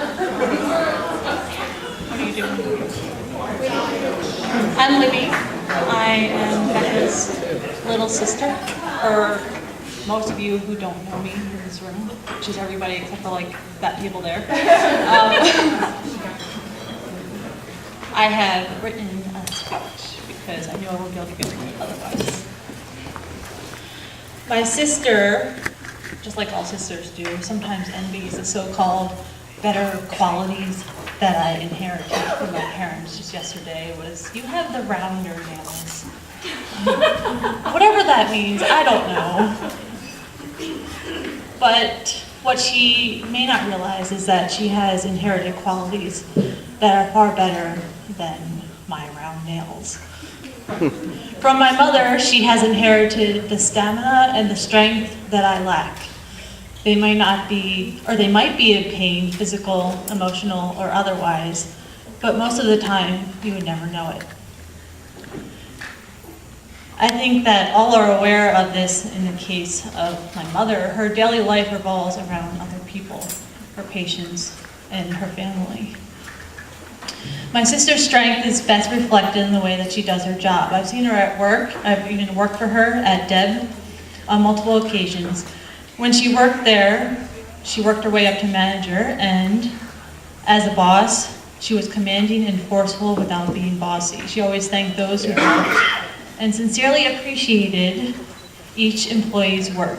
What are you doing? I'm Libby. I am Becca's little sister, or most of you who don't know me in this room, which is everybody except for like that table there. I have written a speech because I knew I wouldn't be able to get through it otherwise. My sister, just like all sisters do, sometimes envies the so-called better qualities that I inherited from my parents. Just yesterday was, you have the rounder nails. Whatever that means, I don't know. But what she may not realize is that she has inherited qualities that are far better than my round nails. From my mother, she has inherited the stamina and the strength that I lack. They might not be, or they might be in pain, physical, emotional, or otherwise, but most of the time, you would never know it. I think that all are aware of this in the case of my mother. Her daily life revolves around other people, her patients, and her family. My sister's strength is best reflected in the way that she does her job. I've seen her at work. I've even worked for her at Deb on multiple occasions. When she worked there, she worked her way up to manager, and as a boss, she was commanding and forceful without being bossy. She always thanked those who helped and sincerely appreciated each employee's work.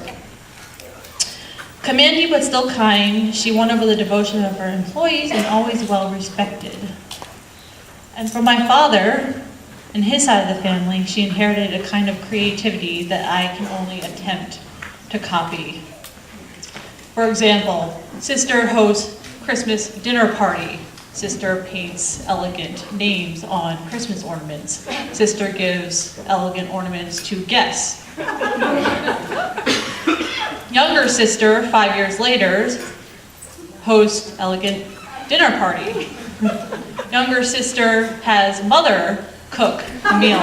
Commanding but still kind, she won over the devotion of her employees and always well respected. And from my father, and his side of the family, she inherited a kind of creativity that I can only attempt to copy. For example, sister hosts Christmas dinner party. Sister paints elegant names on Christmas ornaments. Sister gives elegant ornaments to guests. Younger sister, 5 years later, hosts elegant dinner party. Younger sister has mother cook the meal.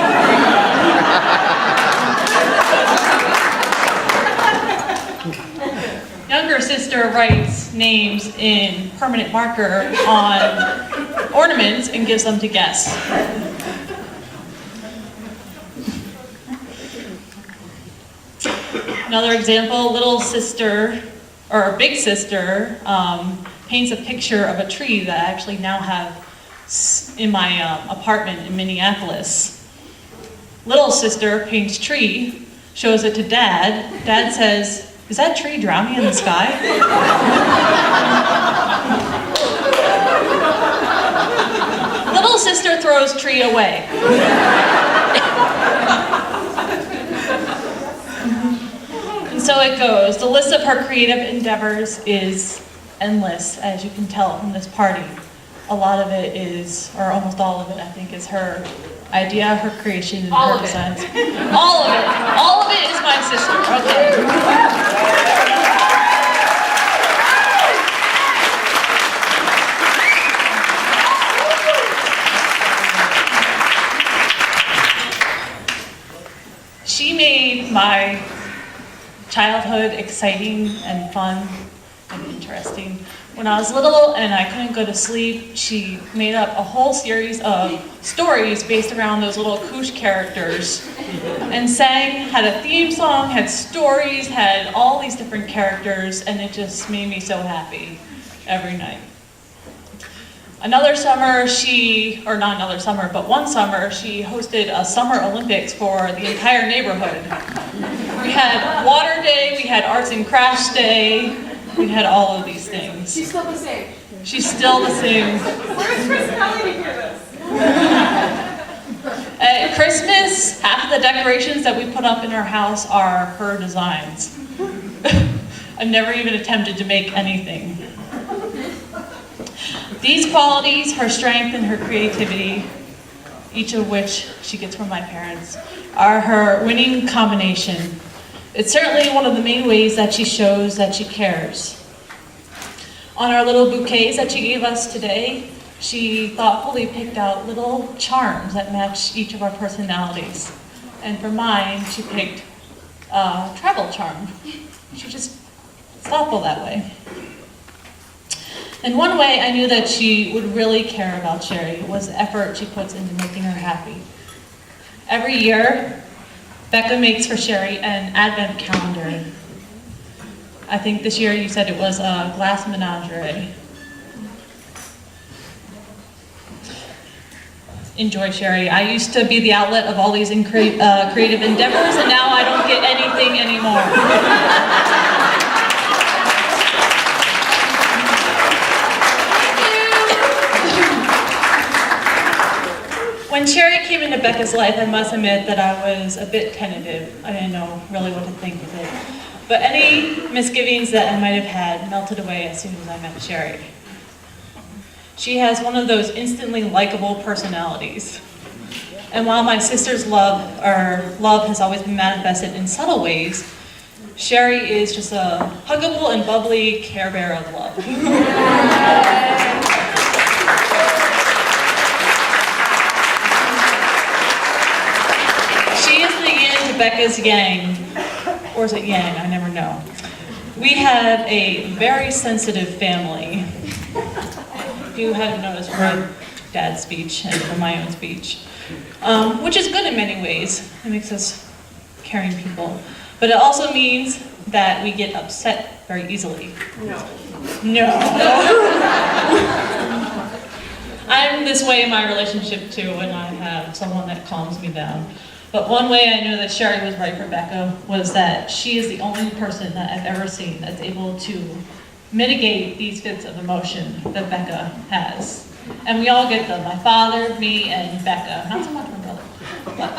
Younger sister writes names in permanent marker on ornaments and gives them to guests. Another example, little sister, or big sister, paints a picture of a tree that I actually now have in my apartment in Minneapolis. Little sister paints tree, shows it to Dad. Dad says, "Is that tree drowning in the sky?" Little sister throws tree away. And so it goes. The list of her creative endeavors is endless, as you can tell from this party. A lot of it is, or almost all of it, I think, is her idea, her creation, and her designs. All of it. All of it is my sister. Okay. She made my childhood exciting and fun and interesting. When I was little and I couldn't go to sleep, she made up a whole series of stories based around those little koosh characters and sang, had a theme song, had stories, had all these different characters, and it just made me so happy every night. Another summer or not another summer, but one summer, she hosted a summer Olympics for the entire neighborhood. We had water day, we had arts and crafts day, we had all of these things. She's still the same. She's still the same. Where's Chris Kelly to hear this? At Christmas, half of the decorations that we put up in our house are her designs. I've never even attempted to make anything. These qualities, her strength and her creativity, each of which she gets from my parents, are her winning combination. It's certainly one of the main ways that she shows that she cares. On our little bouquets that she gave us today, she thoughtfully picked out little charms that match each of our personalities. And for mine, she picked a travel charm. She just is thoughtful that way. And one way I knew that she would really care about Sheri was the effort she puts into making her happy. Every year, Becca makes for Sheri an advent calendar. I think this year you said it was a glass menagerie. Enjoy, Sheri. I used to be the outlet of all these creative endeavors, and now I don't get anything anymore. When Sheri came into Becca's life, I must admit that I was a bit tentative. I didn't know really what to think of it. But any misgivings that I might have had melted away as soon as I met Sheri. She has one of those instantly likable personalities. And while my sister's love has always been manifested in subtle ways, Sheri is just a huggable and bubbly Care Bear of love. She is the yin to Becca's yang. Or is it yang? I never know. We have a very sensitive family. If you hadn't noticed from Dad's speech and from my own speech, which is good in many ways. It makes us caring people. But it also means that we get upset very easily. No. I'm this way in my relationship too, when I have someone that calms me down. But one way I knew that Sheri was right for Becca was that she is the only person that I've ever seen that's able to mitigate these fits of emotion that Becca has. And we all get them, my father, me, and Becca. Not so much my brother. But,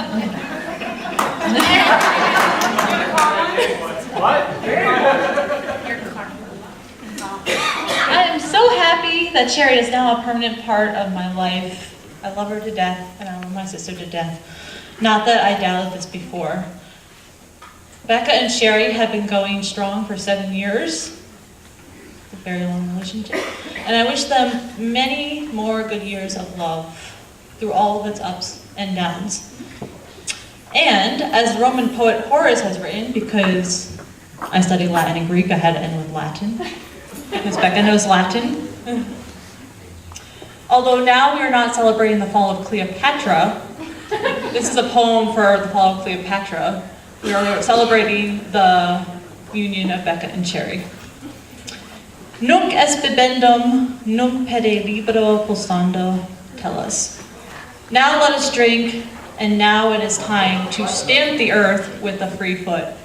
I am so happy that Sheri is now a permanent part of my life. I love her to death, and I love my sister to death. Not that I doubted this before. Becca and Sheri have been going strong for 7 years. A very long relationship. And I wish them many more good years of love through all of its ups and downs. And as the Roman poet Horace has written, because I study Latin and Greek, I had to end with Latin, because Becca knows Latin. Although now we are not celebrating the fall of Cleopatra, this is a poem for the fall of Cleopatra. We are celebrating the union of Becca and Sheri. Nunc est bibendum, nunc pede libero pulsando, tell us. Now let us drink, and now it is time to stamp the earth with a free foot.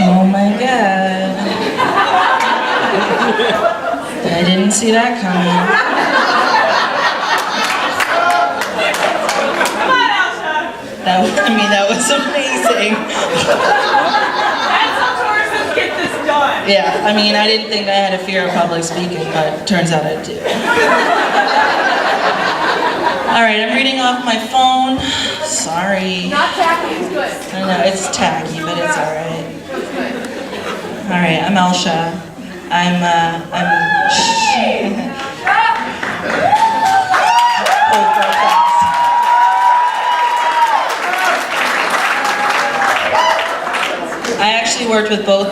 Oh my God. I didn't see that coming. That was amazing. That's how tourists get this done. Yeah, I mean, I didn't think I had a fear of public speaking, but turns out I do. All right, I'm reading off my phone. Sorry. Not tacky, it's good. I know, it's tacky, but it's all right. All right, I'm Elsha. I actually worked with both